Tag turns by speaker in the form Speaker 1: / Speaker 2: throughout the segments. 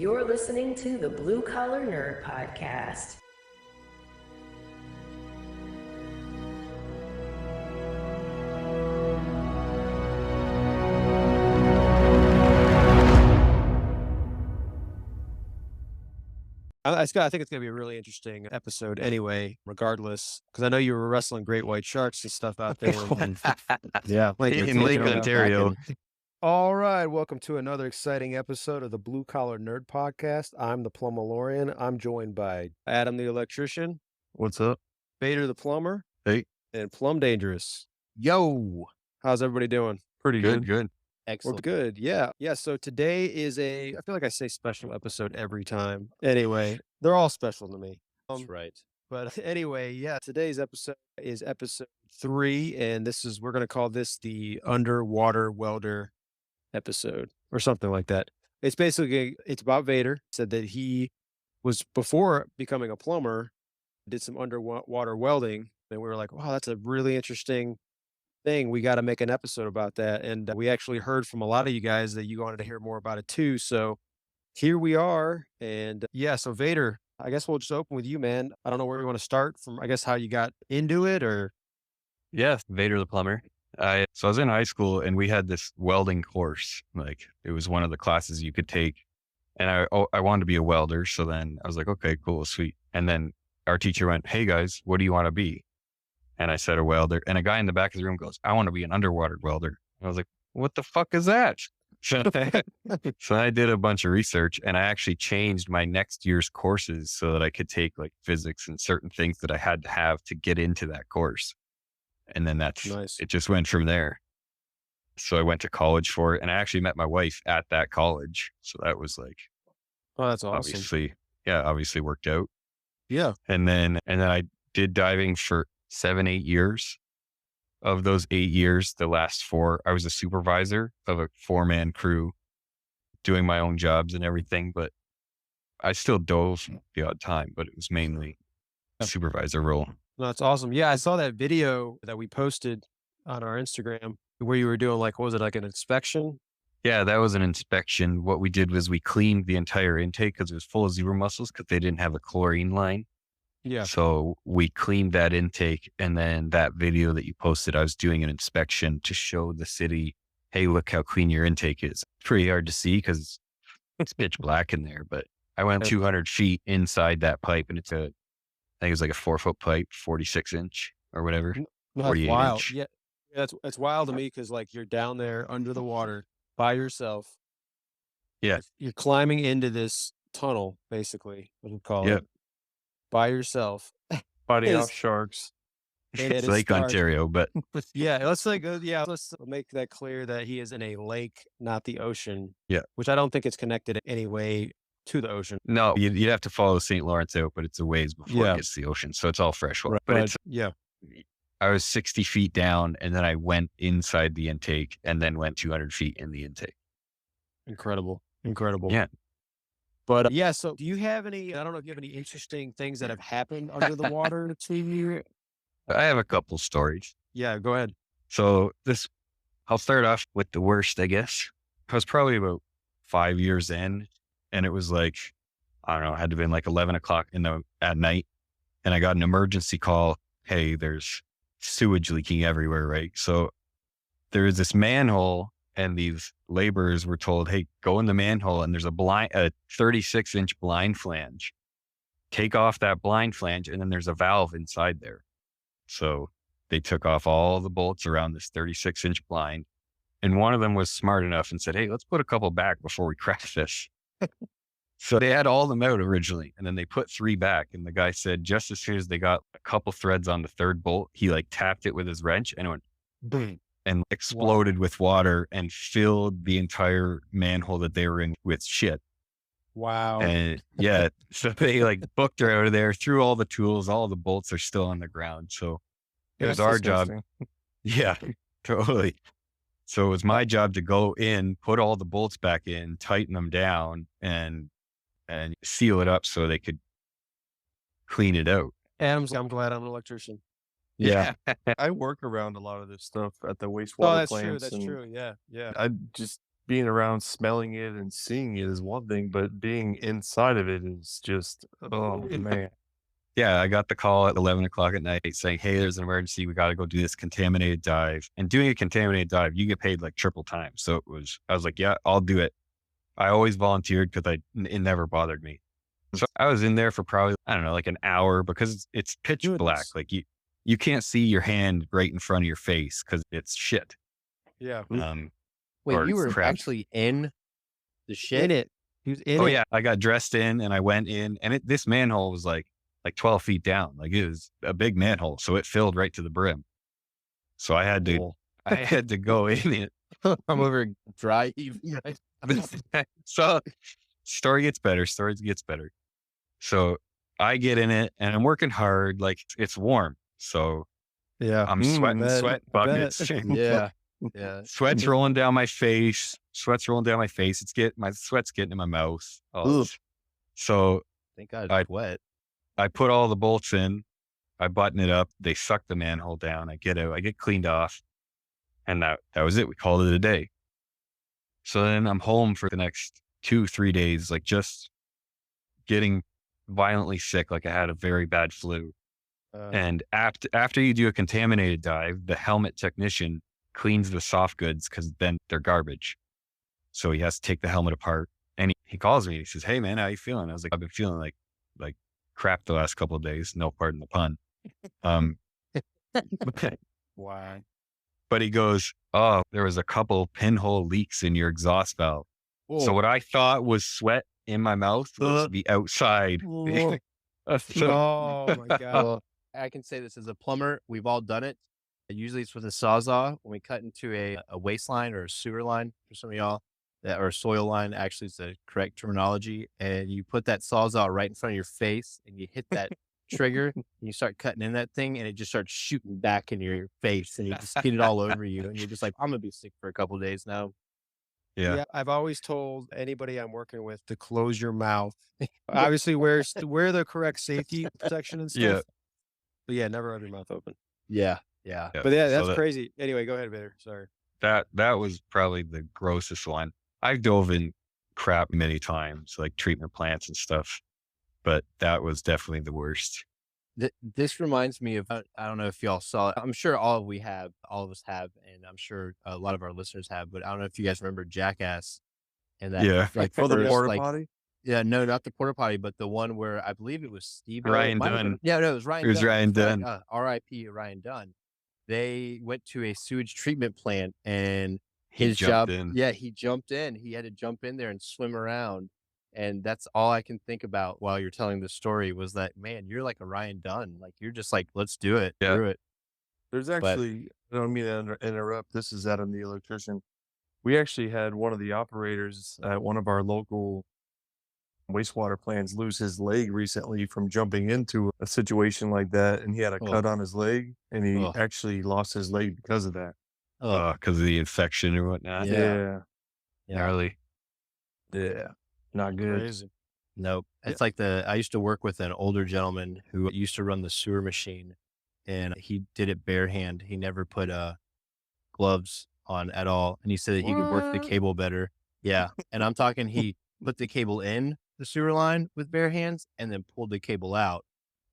Speaker 1: You're listening to the Blue Collar Nerd Podcast.
Speaker 2: I think it's going to be a really interesting episode anyway, regardless, because I know you were wrestling great white sharks and stuff out there. Yeah,
Speaker 3: in Lake Ontario.
Speaker 2: All right, welcome to another exciting episode of the Blue Collar Nerd Podcast. I'm the Plumalorian. I'm joined by Adam the Electrician.
Speaker 3: What's up?
Speaker 2: Bader the Plumber.
Speaker 3: Hey.
Speaker 2: And Plum Dangerous.
Speaker 3: Yo.
Speaker 2: How's everybody doing?
Speaker 3: Pretty good.
Speaker 2: Excellent. We're good. Yeah. So today is I feel like I say special episode every time. Anyway, they're all special to me.
Speaker 3: That's right.
Speaker 2: But anyway, yeah, today's episode is episode 3, and we're going to call this the Underwater Welder episode or something like that. It's about Vader. Said that he was, before becoming a plumber, did some underwater welding, and we were like, wow, that's a really interesting thing. We got to make an episode about that. And we actually heard from a lot of you guys that you wanted to hear more about it too. So here we are. And so Vader, I guess we'll just open with you, man. I don't know where you want to start from, I guess how you got into it or.
Speaker 3: Yeah, Vader the Plumber. So I was in high school and we had this welding course. Like it was one of the classes you could take. And I wanted to be a welder. So then I was like, okay, cool, sweet. And then our teacher went, hey guys, what do you want to be? And I said a welder, and a guy in the back of the room goes, I want to be an underwater welder. I was like, what the fuck is that? So I did a bunch of research, and I actually changed my next year's courses so that I could take like physics and certain things that I had to have to get into that course. And then that's nice. It just went from there. So I went to college for it, and I actually met my wife at that college. So that was like,
Speaker 2: oh, that's awesome.
Speaker 3: Obviously worked out.
Speaker 2: Yeah.
Speaker 3: And then I did diving for 7-8 years. Of those 8 years, the last 4, I was a supervisor of a 4-man crew doing my own jobs and everything, but I still dove the odd time, but it was mainly a supervisor role.
Speaker 2: No, that's awesome. Yeah, I saw that video that we posted on our Instagram where you were doing like an inspection?
Speaker 3: Yeah, that was an inspection. What we did was we cleaned the entire intake because it was full of zebra mussels because they didn't have a chlorine line.
Speaker 2: Yeah.
Speaker 3: So we cleaned that intake, and then that video that you posted, I was doing an inspection to show the city, hey, look how clean your intake is. It's pretty hard to see because it's pitch black in there, but I went 200 feet inside that pipe, and I think it was like a 4-foot pipe, 46 inch or whatever.
Speaker 2: No, that's wild. Inch. Yeah, that's wild to me because like you're down there under the water by yourself.
Speaker 3: Yeah.
Speaker 2: You're climbing into this tunnel, basically, what we call it. By yourself,
Speaker 4: fighting off sharks.
Speaker 3: It's Lake Ontario, but
Speaker 2: let's make that clear that he is in a lake, not the ocean.
Speaker 3: Yeah,
Speaker 2: which I don't think it's connected in any way to the ocean.
Speaker 3: No, you'd have to follow St. Lawrence out, but it's a ways before it gets to the ocean, so it's all freshwater.
Speaker 2: Right.
Speaker 3: But I was 60 feet down, and then I went inside the intake, and then went 200 feet in the intake.
Speaker 2: Incredible.
Speaker 3: Yeah.
Speaker 2: But so do you have I don't know if you have any interesting things that have happened under the water to you?
Speaker 3: I have a couple stories.
Speaker 2: Yeah, go ahead.
Speaker 3: So I'll start off with the worst, I guess. I was probably about 5 years in, and it was like, I don't know, it had to have been like 11 o'clock at night. And I got an emergency call. Hey, there's sewage leaking everywhere, right? So there was this manhole, and these laborers were told, hey, go in the manhole, and there's a 36-inch blind flange. Take off that blind flange, and then there's a valve inside there. So they took off all the bolts around this 36-inch blind, and one of them was smart enough and said, hey, let's put a couple back before we crack this. So they had all of them out originally, and then they put 3 back, and the guy said just as soon as they got a couple threads on the third bolt, he like tapped it with his wrench, and it went boom. And exploded with water and filled the entire manhole that they were in with shit.
Speaker 2: Wow.
Speaker 3: And so they like booked her out of there, threw all the tools, all the bolts are still on the ground. So it was our job. Yeah, totally. So it was my job to go in, put all the bolts back in, tighten them down, and seal it up so they could clean it out.
Speaker 2: I'm glad I'm an electrician.
Speaker 4: Yeah. I work around a lot of this stuff at the wastewater plants.
Speaker 2: That's true. Yeah.
Speaker 4: I just being around, smelling it and seeing it is one thing, but being inside of it is just, oh man.
Speaker 3: Yeah, I got the call at 11 o'clock at night saying, hey, there's an emergency. We got to go do this contaminated dive. And doing a contaminated dive, you get paid like triple time. So I was like, yeah, I'll do it. I always volunteered because it never bothered me. So I was in there for probably, I don't know, like an hour because it's pitch black. Like you can't see your hand right in front of your face because it's shit.
Speaker 2: Yeah.
Speaker 5: Wait, you were
Speaker 3: crap.
Speaker 5: actually in the shit?
Speaker 2: In it. He was in it.
Speaker 3: Oh yeah. I got dressed in and I went in and this manhole was like 12 feet down. Like it was a big manhole. So it filled right to the brim. So I had to go in it.
Speaker 5: I'm over dry heaving.
Speaker 3: So story gets better. So I get in it and I'm working hard. Like it's warm. So
Speaker 2: Yeah.
Speaker 3: I'm sweating buckets.
Speaker 5: Yeah. Yeah.
Speaker 3: Sweat's rolling down my face. My sweat's getting in my mouth. So
Speaker 5: Thank God
Speaker 3: I-
Speaker 5: it's wet.
Speaker 3: I put all the bolts in. I button it up. They suck the manhole down. I get out. I get cleaned off. And that was it. We called it a day. So then I'm home for the next 2-3 days, like just getting violently sick. Like I had a very bad flu. And after you do a contaminated dive, the helmet technician cleans the soft goods because then they're garbage. So he has to take the helmet apart. And he calls me. He says, hey, man, how you feeling? I was like, I've been feeling like crap the last couple of days. No, pardon the pun.
Speaker 5: Why?
Speaker 3: But he goes, oh, there was a couple pinhole leaks in your exhaust valve. So what I thought was sweat in my mouth was the outside.
Speaker 2: Oh my God.
Speaker 5: Well, I can say this as a plumber. We've all done it. Usually it's with a Sawzall when we cut into a waistline or a sewer line for some of y'all. Or a soil line, actually, is the correct terminology. And you put that Sawzall right in front of your face and you hit that trigger and you start cutting in that thing and it just starts shooting back into your face and you just get it all over you. And you're just like, I'm going to be sick for a couple of days now.
Speaker 3: Yeah.
Speaker 2: I've always told anybody I'm working with to close your mouth. Obviously, wear the correct safety protection and stuff.
Speaker 3: Yeah.
Speaker 2: But yeah, never have your mouth open.
Speaker 5: Yeah. Yeah.
Speaker 2: But yeah, that's
Speaker 3: So
Speaker 2: crazy. Anyway, go ahead, Vader. Sorry.
Speaker 3: that was probably the grossest one. I've dove in crap many times, like treatment plants and stuff, but that was definitely the worst.
Speaker 5: This reminds me of, I don't know if y'all saw it. I'm sure all of us have, and I'm sure a lot of our listeners have, but I don't know if you guys remember Jackass and that.
Speaker 3: Yeah.
Speaker 5: Like
Speaker 4: For the
Speaker 5: first,
Speaker 4: porta
Speaker 5: like,
Speaker 4: potty?
Speaker 5: yeah, no, not the porta potty, but the one where I believe it was Steve.
Speaker 3: Ryan
Speaker 5: It might have
Speaker 3: Dunn.
Speaker 5: been- Yeah, no, it was Ryan.
Speaker 3: It was
Speaker 5: Dunn.
Speaker 3: Ryan
Speaker 5: That's right.
Speaker 3: Dunn.
Speaker 5: R.I.P. Ryan Dunn. They went to a sewage treatment plant and
Speaker 3: He
Speaker 5: his
Speaker 3: jumped
Speaker 5: job,
Speaker 3: in.
Speaker 5: yeah, he jumped in. He had to jump in there and swim around. And that's all I can think about while you're telling this story was that, man, you're like a Ryan Dunn. Like, you're just like, let's do it.
Speaker 3: Yeah.
Speaker 5: Through it.
Speaker 4: There's actually, I don't mean to interrupt. This is Adam, the electrician. We actually had one of the operators at one of our local wastewater plants lose his leg recently from jumping into a situation like that. And he had a cut on his leg and he actually lost his leg because of that.
Speaker 3: Because of the infection or whatnot.
Speaker 5: Yeah.
Speaker 3: Gnarly.
Speaker 4: Yeah. Not good.
Speaker 2: Crazy.
Speaker 5: Nope. It's like I used to work with an older gentleman who used to run the sewer machine and he did it bare hand. He never put gloves on at all. And he said that he could work the cable better. Yeah. And I'm talking, he put the cable in the sewer line with bare hands and then pulled the cable out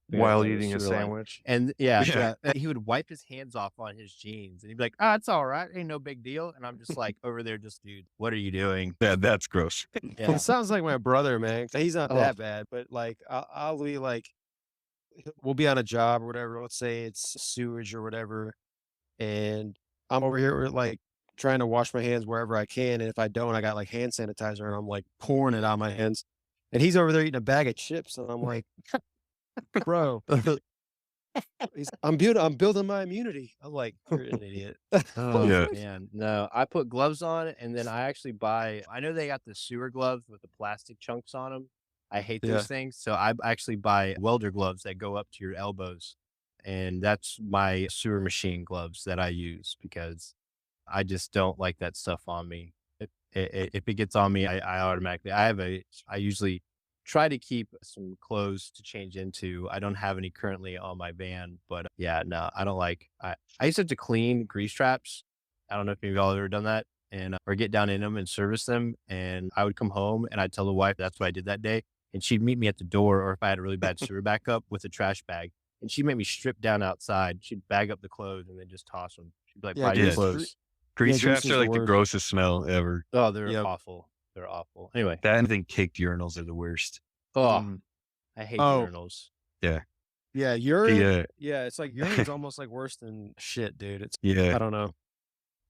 Speaker 4: While
Speaker 5: the
Speaker 4: eating a
Speaker 5: sewer line.
Speaker 4: sandwich.
Speaker 5: And
Speaker 3: Yeah.
Speaker 5: he would wipe his hands off on his jeans and he'd be like, it's all right. Ain't no big deal. And I'm just like over there, just, dude, what are you doing?
Speaker 3: Yeah, that's gross.
Speaker 5: Yeah.
Speaker 2: It sounds like my brother, man. He's not that bad, but like I'll be like, we'll be on a job or whatever. Let's say it's sewage or whatever, and I'm over here like trying to wash my hands wherever I can, and if I don't, I got like hand sanitizer and I'm like pouring it on my hands, and he's over there eating a bag of chips, and I'm like, bro. I'm building my immunity. I'm like, you're an idiot.
Speaker 5: Oh
Speaker 3: Yeah.
Speaker 5: man, no, I put gloves on and then I actually I know they got the sewer gloves with the plastic chunks on them. I hate
Speaker 2: Yeah.
Speaker 5: those things. So I actually buy welder gloves that go up to your elbows. And that's my sewer machine gloves that I use because I just don't like that stuff on me. If it gets on me, I automatically, I usually try to keep some clothes to change into. I don't have any currently on my van, but yeah, no, I don't like, I used to have to clean grease traps. I don't know if you've all ever done that. and or get down in them and service them. And I would come home and I'd tell the wife that's what I did that day. And she'd meet me at the door, or if I had a really bad sewer backup, with a trash bag. And she'd make me strip down outside. She'd bag up the clothes and then just toss them. She'd be like,
Speaker 2: Yeah,
Speaker 5: "Buy new
Speaker 3: grease-
Speaker 5: clothes."
Speaker 3: Grease
Speaker 2: grease
Speaker 3: traps
Speaker 2: is
Speaker 3: are
Speaker 2: the
Speaker 3: like the
Speaker 2: worst.
Speaker 3: grossest smell ever.
Speaker 5: Oh, they're
Speaker 2: Yep.
Speaker 5: awful. They're awful. Anyway,
Speaker 3: That and I think caked urinals are the worst.
Speaker 5: oh, I hate
Speaker 2: Oh.
Speaker 5: urinals.
Speaker 2: Yeah, urine.
Speaker 3: The,
Speaker 2: Yeah, it's like urine's almost like worse than shit, dude. It's I
Speaker 3: yeah.
Speaker 2: don't know.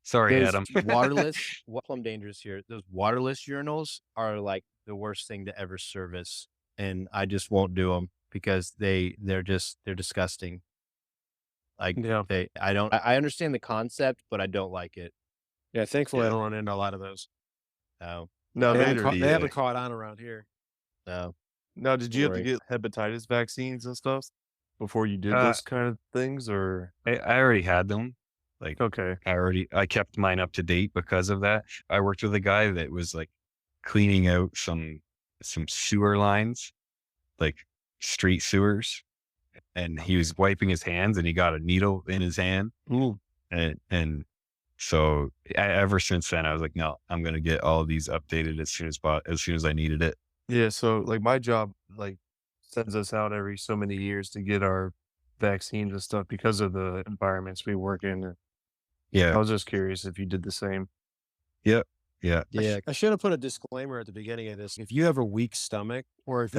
Speaker 3: Sorry,
Speaker 5: Those
Speaker 3: Adam.
Speaker 5: waterless, plum dangerous here. Those waterless urinals are like the worst thing to ever service, and I just won't do them because they're disgusting. Like
Speaker 4: Yeah.
Speaker 5: I understand the concept, but I don't like it.
Speaker 2: Yeah, thankfully I
Speaker 3: Yeah.
Speaker 2: don't run into a lot of those.
Speaker 5: No,
Speaker 4: No,
Speaker 2: They haven't,
Speaker 4: neither.
Speaker 2: caught, they
Speaker 3: Yeah.
Speaker 2: haven't caught on around here.
Speaker 5: no.
Speaker 4: Now, did you have to
Speaker 5: Sorry.
Speaker 4: get hepatitis vaccines and stuff before you did
Speaker 3: Uh,
Speaker 4: those kind of things, or
Speaker 3: I already had them. Like
Speaker 4: okay?
Speaker 3: I kept mine up to date because of that. I worked with a guy that was like cleaning out some sewer lines, like street sewers, and he was wiping his hands and he got a needle in his hand. And so ever since then I was like, no, I'm going to get all these updated as soon as I needed it.
Speaker 4: Yeah. So, like, my job sends us out every so many years to get our vaccines and stuff because of the environments we work in. I
Speaker 3: Yeah.
Speaker 4: was just curious if you did the same.
Speaker 3: Yeah.
Speaker 2: Yeah, I should have put a disclaimer at the beginning of this. If you have a weak stomach, or if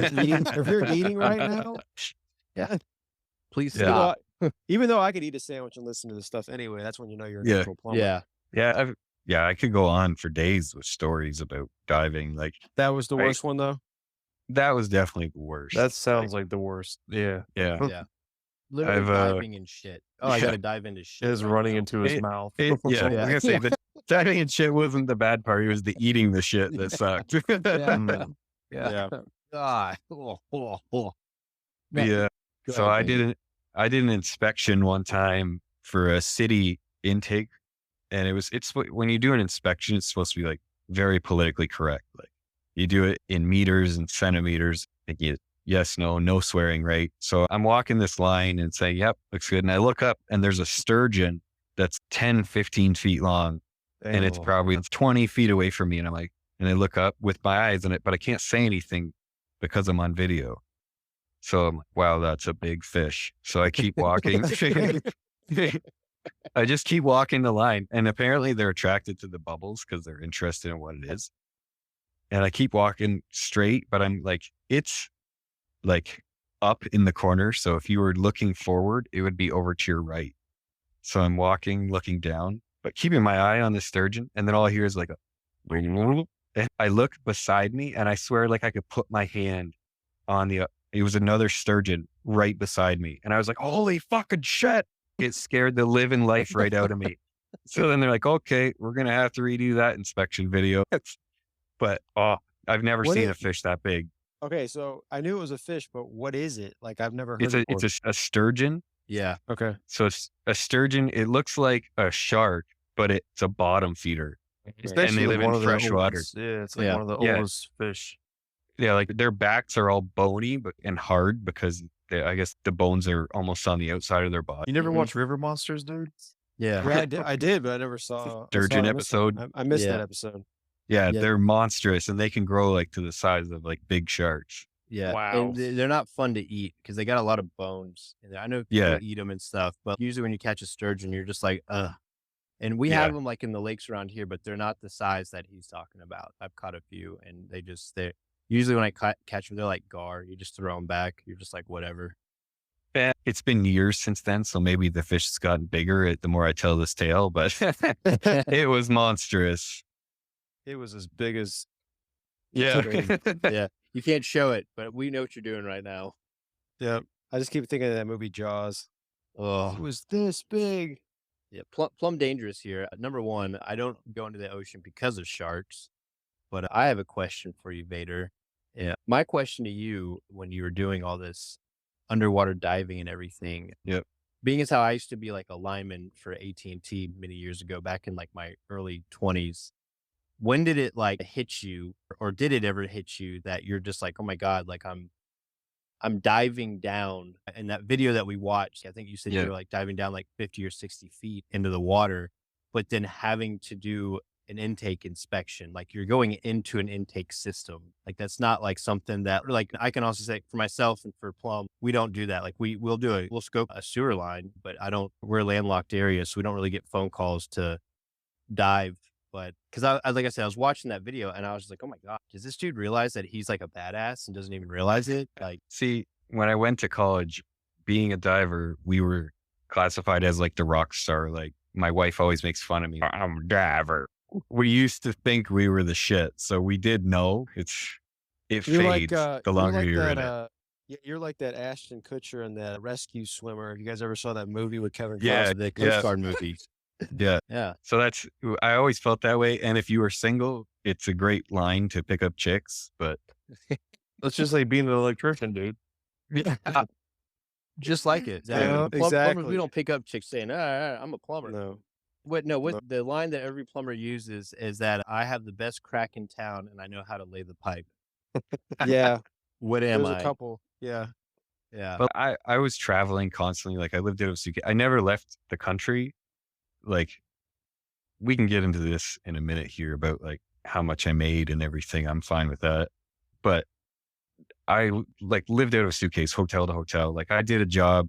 Speaker 2: you're eating right now,
Speaker 5: Please
Speaker 3: Yeah.
Speaker 5: stop.
Speaker 2: even though I could eat a sandwich and listen to this stuff anyway, that's when you know you're a
Speaker 3: Yeah.
Speaker 2: natural plumber.
Speaker 5: Yeah,
Speaker 3: I could go on for days with stories about diving. Like
Speaker 2: That was the
Speaker 3: Right.
Speaker 2: worst one though.
Speaker 3: that was definitely the worst.
Speaker 4: That sounds like the worst. Yeah.
Speaker 3: yeah.
Speaker 5: yeah. Literally
Speaker 3: I've,
Speaker 5: diving in shit. Oh, I
Speaker 3: yeah.
Speaker 5: gotta dive into shit.
Speaker 4: Is
Speaker 5: right
Speaker 4: running
Speaker 5: now.
Speaker 4: into his
Speaker 3: It-
Speaker 4: mouth.
Speaker 3: Yeah, I was
Speaker 5: Yeah.
Speaker 3: gonna say the diving and shit wasn't the bad part. It was the eating the shit that sucked.
Speaker 4: Mm.
Speaker 2: Yeah.
Speaker 5: God.
Speaker 3: Yeah.
Speaker 5: Go
Speaker 3: So
Speaker 5: ahead, baby.
Speaker 3: I did an inspection one time for a city intake, and when you do an inspection, it's supposed to be like very politically correct. Like you do it in meters and centimeters. Like yes, no swearing, right? So I'm walking this line and saying, yep, looks good. And I look up and there's a sturgeon that's 10, 15 feet long. And it's
Speaker 4: Oh.
Speaker 3: probably 20 feet away from me. And I'm like, and I look up with my eyes on it, but I can't say anything because I'm on video. So I'm like, wow, that's a big fish. So I keep walking. I just keep walking the line. And apparently they're attracted to the bubbles because they're interested in what it is. And I keep walking straight, but I'm like, it's like up in the corner. So if you were looking forward, it would be over to your right. So I'm walking, looking down, but keeping my eye on the sturgeon. And then all I hear is like and I look beside me and I swear like I could put my hand on it was another sturgeon right beside me. And I was like, holy fucking shit. It scared the living life right out of me. So then they're like, okay, we're going to have to redo that inspection video. But I've never
Speaker 2: What
Speaker 3: seen
Speaker 2: is-
Speaker 3: a fish that big.
Speaker 2: Okay, so I knew it was a fish, but what is it? Like I've never heard
Speaker 3: It's
Speaker 2: it
Speaker 3: it's a sturgeon.
Speaker 5: Yeah.
Speaker 2: Okay.
Speaker 3: So it's a sturgeon. It looks like a shark, but it's a bottom feeder.
Speaker 4: Especially
Speaker 3: live
Speaker 4: like one
Speaker 3: in
Speaker 4: of the
Speaker 3: fresh water.
Speaker 4: oldest- Yeah, it's like
Speaker 5: Yeah.
Speaker 4: one of the
Speaker 3: Yeah.
Speaker 4: oldest fish.
Speaker 3: Yeah, like their backs are all bony and hard because I guess the bones are almost on the outside of their body.
Speaker 4: You never
Speaker 5: Mhm.
Speaker 4: watch River Monsters, dude?
Speaker 5: Yeah.
Speaker 2: Yeah, I did, but I never saw
Speaker 3: Sturgeon
Speaker 2: I missed that.
Speaker 3: episode.
Speaker 2: I missed
Speaker 5: Yeah.
Speaker 2: that episode.
Speaker 3: Yeah,
Speaker 5: Yeah.
Speaker 3: they're monstrous and they can grow like to the size of like big sharks.
Speaker 5: Yeah.
Speaker 4: Wow.
Speaker 5: And they're not fun to eat because they got a lot of bones in there. I know people
Speaker 3: Yeah.
Speaker 5: eat them and stuff, but usually when you catch a sturgeon, you're just like, ugh. And we
Speaker 3: Yeah.
Speaker 5: have them like in the lakes around here, but they're not the size that he's talking about. I've caught a few and they're usually when I catch them, they're like gar. You just throw them back. You're just like, whatever.
Speaker 3: It's been years since then, so maybe the fish has gotten bigger the more I tell this tale, but it was monstrous.
Speaker 2: It was as big as
Speaker 3: Yeah.
Speaker 5: Yeah. You can't show it, but we know what you're doing right now.
Speaker 2: yeah. I just keep thinking of that movie Jaws. It
Speaker 5: Oh,
Speaker 2: was this big.
Speaker 5: yeah. Plum dangerous here. Number one, I don't go into the ocean because of sharks, but I have a question for you, Vader. Yeah. My question to you when you were doing all this underwater diving and everything.
Speaker 3: Yep.
Speaker 5: Being as how I used to be like a lineman for AT&T many years ago, back in like my early 20s. When did it like hit you, or did it ever hit you that you're just like, oh my God, like I'm diving down? In that video that we watched, I think you said you
Speaker 3: Yeah.
Speaker 5: were like diving down like 50 or 60 feet into the water, but then having to do an intake inspection. Like you're going into an intake system. Like that's not like something that like I can also say for myself and for Plum, we don't do that. Like we'll scope a sewer line, but we're a landlocked area. So we don't really get phone calls to dive. But because like I said, I was watching that video and I was just like, oh my God, does this dude realize that he's like a badass and doesn't even realize it? Like,
Speaker 3: See, when I went to college, being a diver, we were classified as like the rock star. Like my wife always makes fun of me. I'm a diver. We used to think we were the shit. So we did know it
Speaker 2: You're
Speaker 3: fades the longer you're in it.
Speaker 2: Yeah, you're like that Ashton Kutcher and that rescue swimmer. If you guys ever saw that movie with Kevin Costner?
Speaker 3: Yeah,
Speaker 5: the Coast Guard movie.
Speaker 3: Yeah.
Speaker 5: Yeah.
Speaker 3: So I always felt that way. And if you were single, it's a great line to pick up chicks, but
Speaker 4: Let's just say being an electrician, dude.
Speaker 3: yeah.
Speaker 5: Just like it.
Speaker 2: Yeah,
Speaker 5: Plumbers,
Speaker 2: exactly.
Speaker 5: we don't pick up chicks saying, I'm a plumber.
Speaker 2: No.
Speaker 5: What the line that every plumber uses is that I have the best crack in town and I know how to lay the pipe.
Speaker 2: Yeah.
Speaker 5: What am
Speaker 2: There's
Speaker 5: I?
Speaker 2: a couple. Yeah.
Speaker 5: Yeah.
Speaker 3: But I was traveling constantly. Like I lived out of suitcase. I never left the country. Like we can get into this in a minute here about like how much I made and everything. I'm fine with that. But I like lived out of a suitcase, hotel to hotel. Like I did a job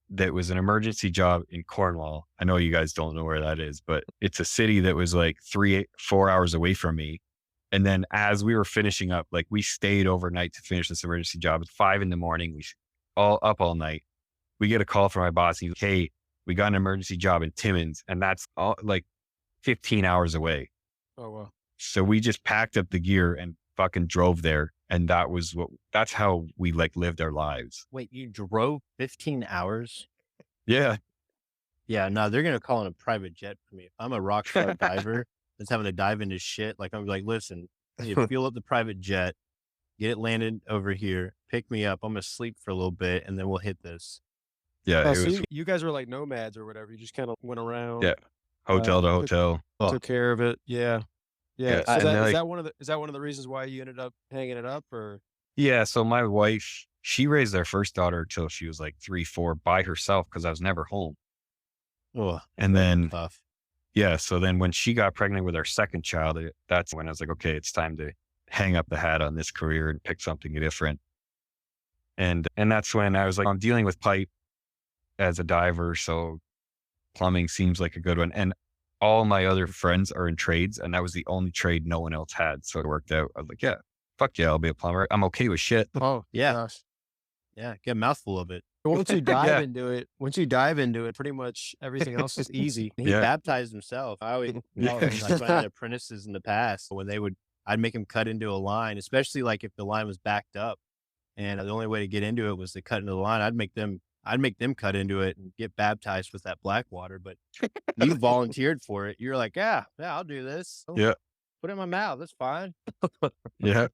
Speaker 3: that was an emergency job in Cornwall. I know you guys don't know where that is, but it's a city that was like 4 hours away from me. And then as we were finishing up, like we stayed overnight to finish this emergency job at 5 a.m. We all up all night. We get a call from my boss. He's like, hey, we got an emergency job in Timmins, and that's all like 15 hours away.
Speaker 2: Oh, wow.
Speaker 3: So we just packed up the gear and fucking drove there. And that's how we like lived our lives.
Speaker 5: Wait, you drove 15 hours?
Speaker 3: Yeah.
Speaker 5: Yeah, no, they're going to call in a private jet for me. If I'm a rock star diver that's having to dive into shit, like I'm like, listen, you fuel up the private jet, get it landed over here, pick me up. I'm going to sleep for a little bit and then we'll hit this.
Speaker 3: Yeah.
Speaker 2: Oh,
Speaker 3: It
Speaker 2: so
Speaker 3: was,
Speaker 2: you guys were like nomads or whatever. You just kind of went around.
Speaker 3: yeah. Hotel to hotel.
Speaker 2: Took care of it. Yeah. Yeah.
Speaker 3: Yeah,
Speaker 2: So
Speaker 3: and then,
Speaker 2: is
Speaker 3: like-
Speaker 2: that one of the reasons why you ended up hanging it up, or?
Speaker 3: Yeah. So my wife, she raised our first daughter till she was like 3, 4 by herself because I was never home.
Speaker 5: Oh,
Speaker 3: And then,
Speaker 5: tough.
Speaker 3: yeah. So then when she got pregnant with our second child, that's when I was like, okay, it's time to hang up the hat on this career and pick something different. And that's when I was like, I'm dealing with pipe as a diver. So plumbing seems like a good one. And all my other friends are in trades, and that was the only trade no one else had. So it worked out. I was like, yeah, fuck yeah, I'll be a plumber. I'm okay with shit.
Speaker 2: Oh,
Speaker 5: Yeah.
Speaker 2: gosh.
Speaker 5: Yeah, get a mouthful of it.
Speaker 2: Once you
Speaker 3: Yeah.
Speaker 2: once you dive into it, pretty much everything else is easy.
Speaker 5: He
Speaker 3: Yeah.
Speaker 5: baptized himself. I always
Speaker 3: Yeah.
Speaker 5: like when I had apprentices in the past, I'd make him cut into a line, especially like if the line was backed up and the only way to get into it was to cut into the line. I'd make them cut into it and get baptized with that black water. But you volunteered for it. You're like, yeah, I'll do this.
Speaker 3: Yeah.
Speaker 5: Put it in my mouth. That's fine.
Speaker 3: Yeah.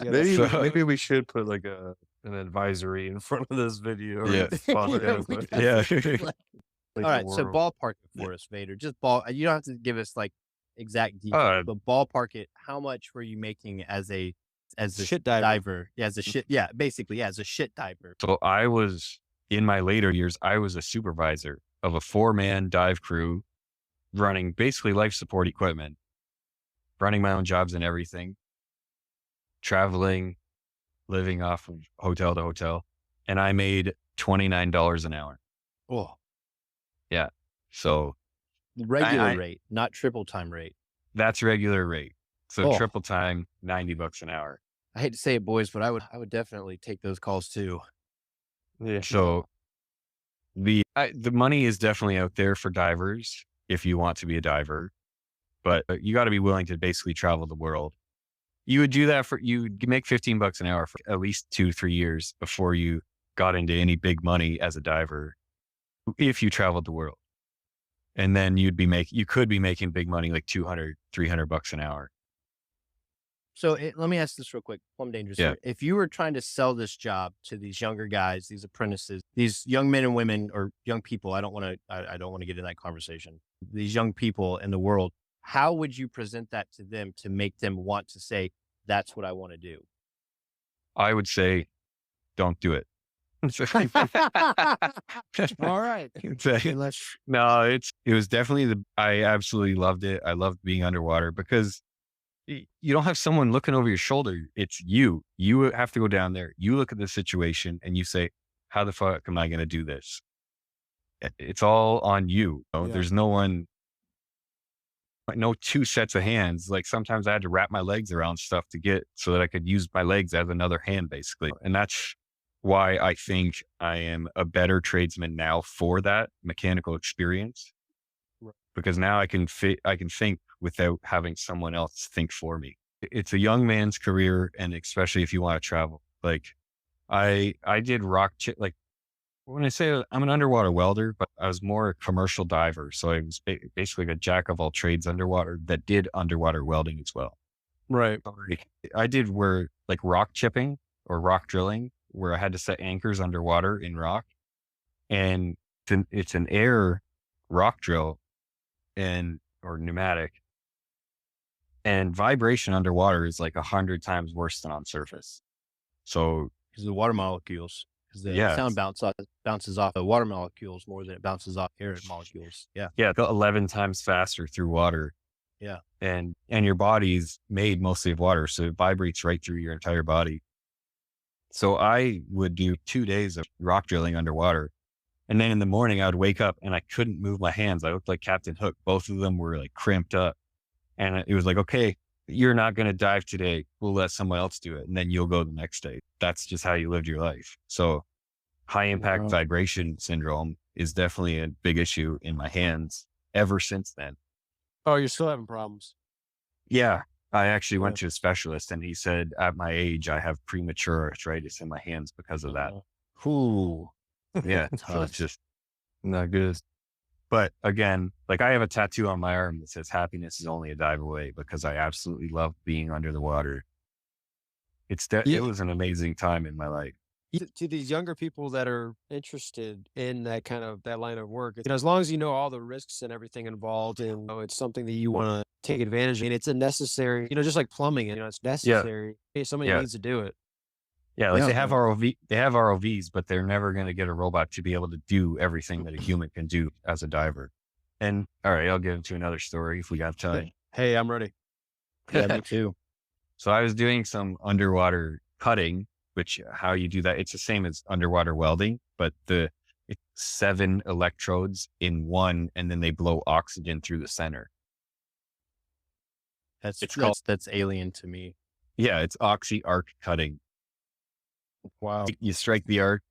Speaker 2: Yeah,
Speaker 4: Maybe we should put like an advisory in front of this video. Or
Speaker 3: Yeah.
Speaker 4: sponsor
Speaker 5: Yeah,
Speaker 4: it,
Speaker 5: we
Speaker 4: like-
Speaker 5: got-
Speaker 3: Yeah.
Speaker 4: like
Speaker 5: All
Speaker 4: the
Speaker 5: right. So
Speaker 4: world.
Speaker 5: ballpark it for us, Vader. Just you don't have to give us like exact details,
Speaker 3: Uh,
Speaker 5: but ballpark it. How much were you making as a
Speaker 2: Shit diver.
Speaker 5: Yeah, as a shit. Yeah, basically, yeah, as a shit diver.
Speaker 3: So I was, in my later years, I was a supervisor of a 4-man dive crew running basically life support equipment, running my own jobs and everything, traveling, living off of hotel to hotel. And I made $29 an hour.
Speaker 5: Oh,
Speaker 3: So
Speaker 5: regular rate, not triple time rate.
Speaker 3: that's regular rate. So
Speaker 5: Oh.
Speaker 3: triple time, $90 an hour.
Speaker 5: I hate to say it, boys, but I would definitely take those calls too.
Speaker 4: Yeah.
Speaker 3: So the money is definitely out there for divers if you want to be a diver, but you got to be willing to basically travel the world. You would do that you'd make $15 an hour for at least 2-3 years before you got into any big money as a diver if you traveled the world. And then you could be making big money, like $200-$300 an hour.
Speaker 5: So let me ask this real quick, Plum Dangerous.
Speaker 3: Yeah.
Speaker 5: Here. If you were trying to sell this job to these younger guys, these apprentices, these young men and women or young people, I don't want to get in that conversation. These young people in the world, how would you present that to them to make them want to say, that's what I want to do?
Speaker 3: I would say, don't do it.
Speaker 2: All right.
Speaker 3: Exactly.
Speaker 2: Let's.
Speaker 3: No, it was definitely I absolutely loved it. I loved being underwater because you don't have someone looking over your shoulder. It's you. You have to go down there. You look at the situation and you say, how the fuck am I going to do this? It's all on you.
Speaker 2: Yeah.
Speaker 3: There's no one, no two sets of hands. Like sometimes I had to wrap my legs around stuff to get so that I could use my legs as another hand, basically. And that's why I think I am a better tradesman now for that mechanical experience.
Speaker 2: Right.
Speaker 3: Because now I can think without having someone else think for me. It's a young man's career, and especially if you want to travel. Like I did like when I say I'm an underwater welder, but I was more a commercial diver. So I was basically a jack of all trades underwater that did underwater welding as well.
Speaker 2: Right.
Speaker 3: I did like rock chipping or rock drilling, where I had to set anchors underwater in rock, and it's an air rock drill or pneumatic, and vibration underwater is like 100 times worse than on surface. So
Speaker 5: because the water molecules, because the
Speaker 3: Yeah,
Speaker 5: sound bounces off the water molecules more than it bounces off air molecules. Yeah.
Speaker 3: yeah, 11 times faster through water.
Speaker 5: Yeah.
Speaker 3: And your body's made mostly of water, so it vibrates right through your entire body. So I would do 2 days of rock drilling underwater. And then in the morning I would wake up and I couldn't move my hands. I looked like Captain Hook. Both of them were like crimped up. And it was like, okay, you're not going to dive today. We'll let someone else do it. And then you'll go the next day. That's just how you lived your life. So high impact
Speaker 2: Wow.
Speaker 3: vibration syndrome is definitely a big issue in my hands ever since then.
Speaker 2: Oh, you're still having problems.
Speaker 3: Yeah. I actually went
Speaker 2: Yeah.
Speaker 3: to a specialist and he said at my age, I have premature arthritis in my hands because of that.
Speaker 5: Ooh.
Speaker 3: Yeah. So
Speaker 5: Tough.
Speaker 3: it's just,
Speaker 4: Not good.
Speaker 3: but again, like I have a tattoo on my arm that says happiness is only a dive away, because I absolutely love being under the water.
Speaker 2: Yeah.
Speaker 3: It was an amazing time in my life.
Speaker 2: To these younger people that are interested in that line of work, as long as you know all the risks and everything involved, and it's something that you want to take advantage of, and it's a necessary, just like plumbing, it's necessary. Hey, somebody
Speaker 3: Yeah.
Speaker 2: needs to do it.
Speaker 3: Yeah. Like
Speaker 5: Yeah.
Speaker 3: they have ROVs, but they're never going to get a robot to be able to do everything that a human can do as a diver. And all right, I'll get into another story if we got time.
Speaker 2: Hey, I'm ready.
Speaker 5: Yeah, me too.
Speaker 3: So I was doing some underwater cutting, which how you do that, it's the same as underwater welding, but it's 7 electrodes in one, and then they blow oxygen through the center.
Speaker 5: That's alien to me.
Speaker 3: Yeah, it's oxy arc cutting.
Speaker 2: Wow.
Speaker 3: You strike the arc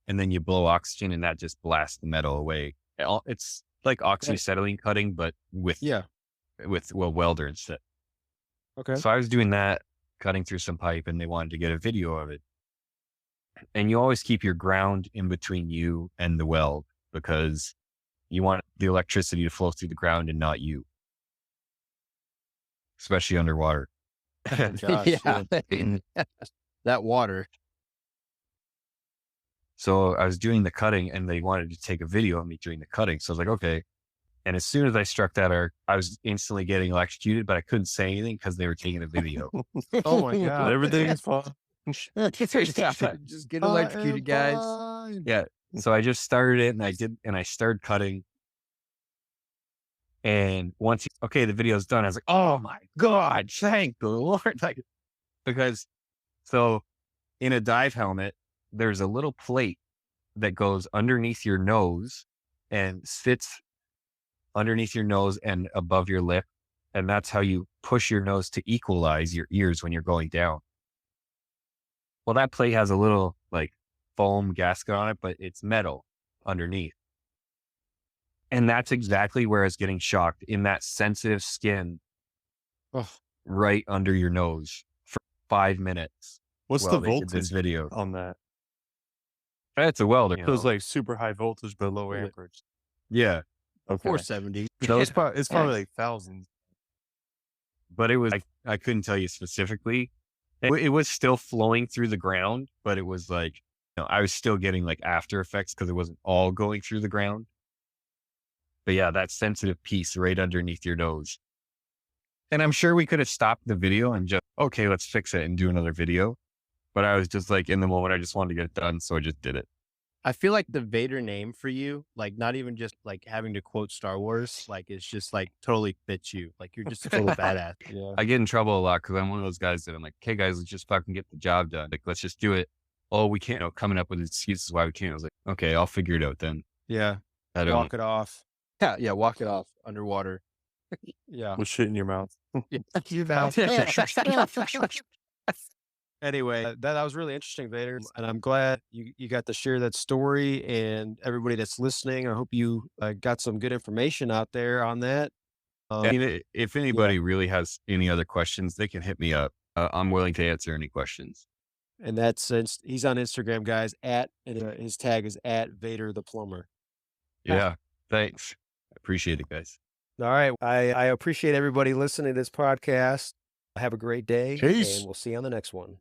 Speaker 3: and then you blow oxygen and that just blasts the metal away. It's like oxyacetylene cutting, but with a welder instead.
Speaker 2: Okay.
Speaker 3: So I was doing that, cutting through some pipe, and they wanted to get a video of it. And you always keep your ground in between you and the weld, because you want the electricity to flow through the ground and not you, especially underwater.
Speaker 2: Gosh,
Speaker 5: Yeah. That water.
Speaker 3: So I was doing the cutting and they wanted to take a video of me doing the cutting. So I was like, okay. And as soon as I struck that arc, I was instantly getting electrocuted, but I couldn't say anything because they were taking a video.
Speaker 2: Oh my God.
Speaker 4: Everything is fine.
Speaker 5: Just get electrocuted, guys.
Speaker 3: Yeah. So I just started it and I started cutting. And once, the video's done, I was like, oh my God, thank the Lord. Because in a dive helmet, there's a little plate that goes underneath your nose and sits underneath your nose and above your lip. And that's how you push your nose to equalize your ears when you're going down. Well, that plate has a little like foam gasket on it, but it's metal underneath. And that's exactly where it's getting shocked, in that sensitive skin right under your nose for 5 minutes.
Speaker 4: What's
Speaker 3: while
Speaker 4: the
Speaker 3: they did this
Speaker 4: voltage
Speaker 3: video?
Speaker 4: on that?
Speaker 3: It's a welder.
Speaker 4: So it's like super high voltage but low amperage.
Speaker 3: Yeah.
Speaker 4: Okay.
Speaker 5: 470.
Speaker 4: So it's probably like thousands.
Speaker 3: But it was, I couldn't tell you specifically. It was still flowing through the ground, but it was like, I was still getting like after effects because it wasn't all going through the ground. But yeah, that sensitive piece right underneath your nose. And I'm sure we could have stopped the video and just, okay, let's fix it and do another video. But I was just like, in the moment, I just wanted to get it done. So I just did it.
Speaker 5: I feel like the Vader name for you, like not even just like having to quote Star Wars, like it's just like totally fits you. Like you're just a total badass.
Speaker 2: Yeah.
Speaker 3: I get in trouble a lot because I'm one of those guys that I'm like, okay, guys, let's just fucking get the job done. Like, let's just do it. Oh, we can't. Coming up with excuses why we can't. I was like, okay, I'll figure it out then.
Speaker 2: Yeah.
Speaker 3: I don't.
Speaker 2: Walk it off.
Speaker 5: Yeah, walk it off underwater.
Speaker 2: Yeah.
Speaker 4: With shit in your mouth.
Speaker 2: Anyway, that was really interesting, Vader, and I'm glad you got to share that story. And everybody that's listening, I hope you got some good information out there on that.
Speaker 3: I mean, if anybody really has any other questions, they can hit me up. I'm willing to answer any questions.
Speaker 2: And he's on Instagram, guys. His tag is at Vader the Plumber.
Speaker 3: Yeah, thanks. I appreciate it, guys.
Speaker 2: All right, I appreciate everybody listening to this podcast. Have a great day,
Speaker 4: Peace.
Speaker 2: and we'll see you on the next one.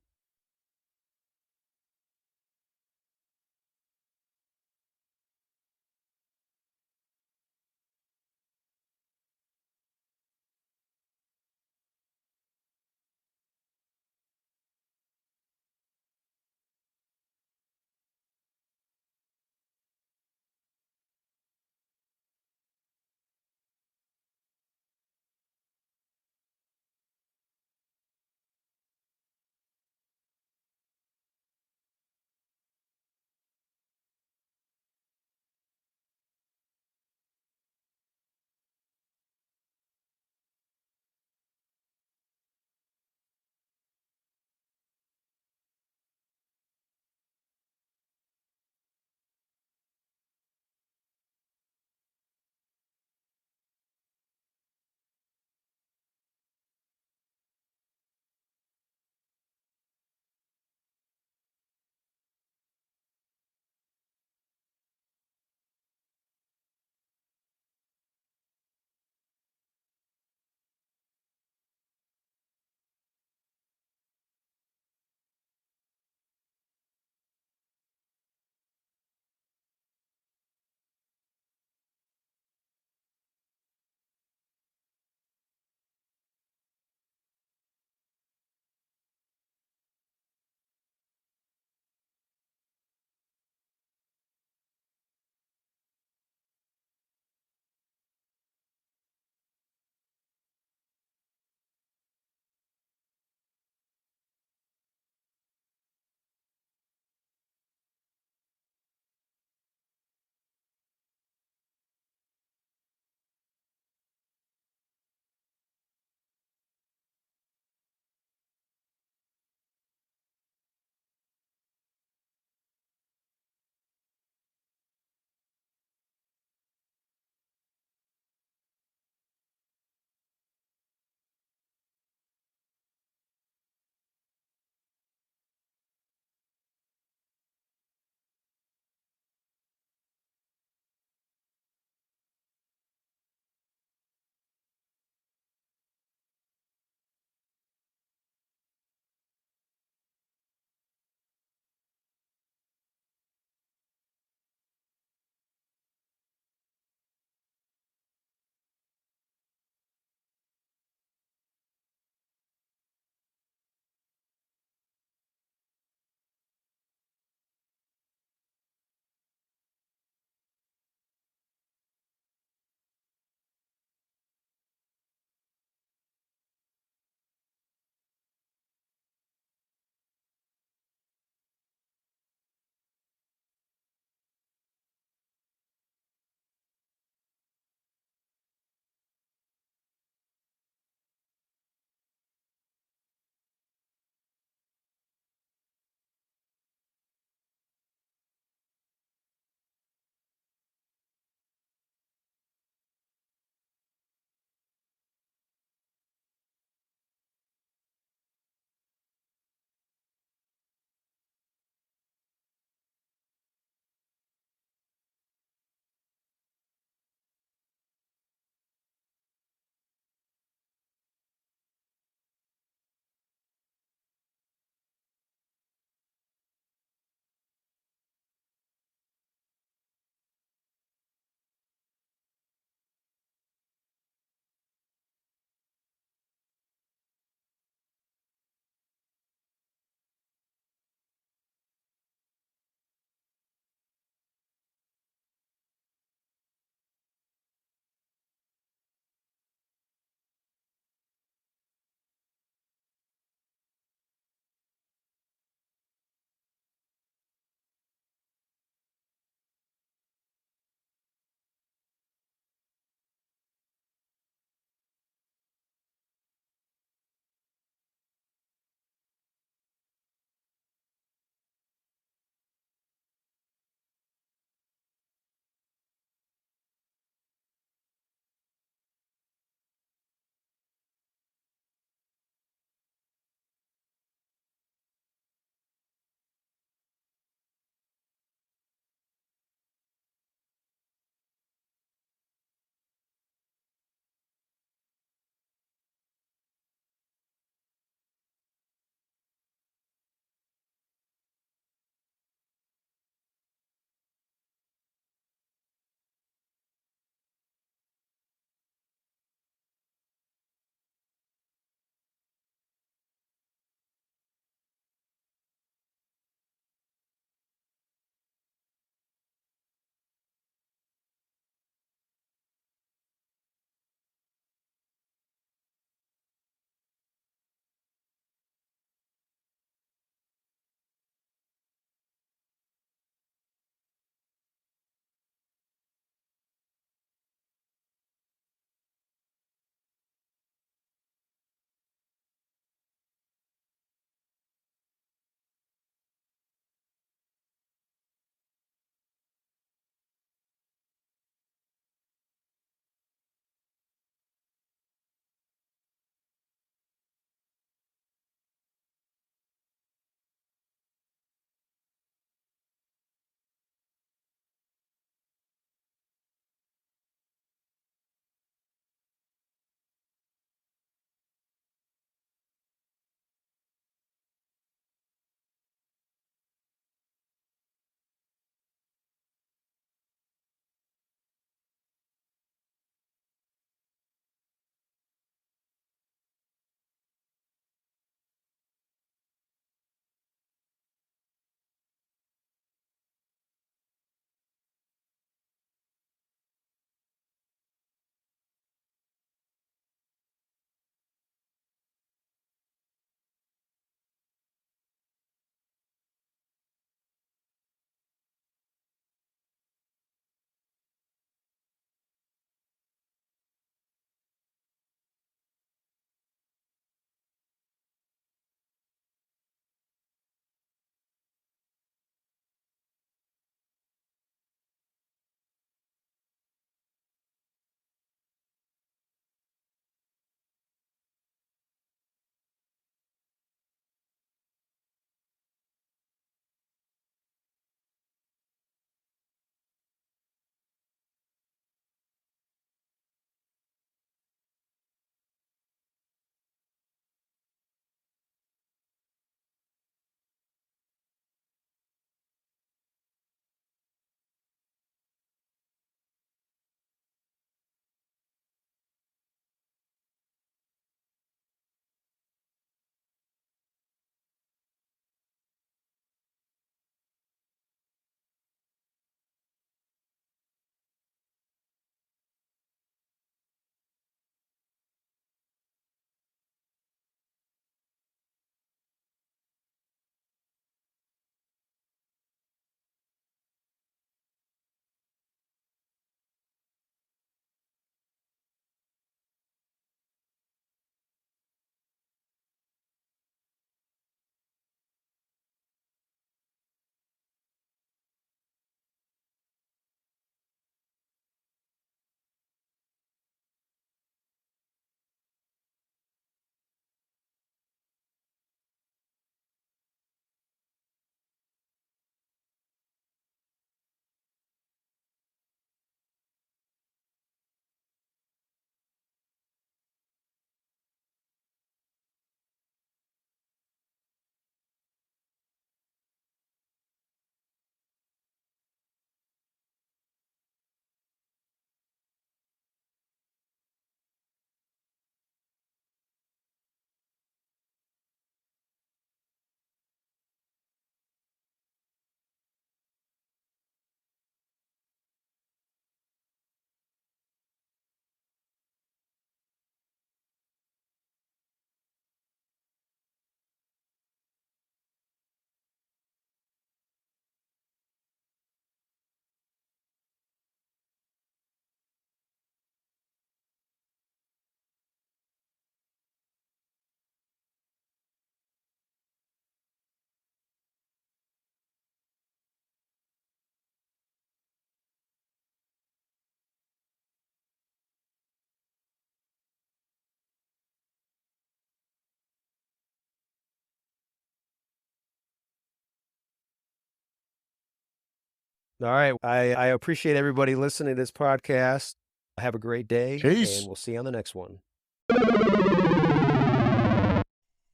Speaker 2: All right. I appreciate everybody listening to this podcast. Have a great day,
Speaker 4: Peace.
Speaker 2: and we'll see you on the next one.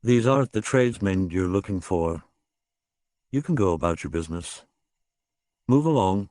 Speaker 6: These aren't the tradesmen you're looking for. You can go about your business. Move along.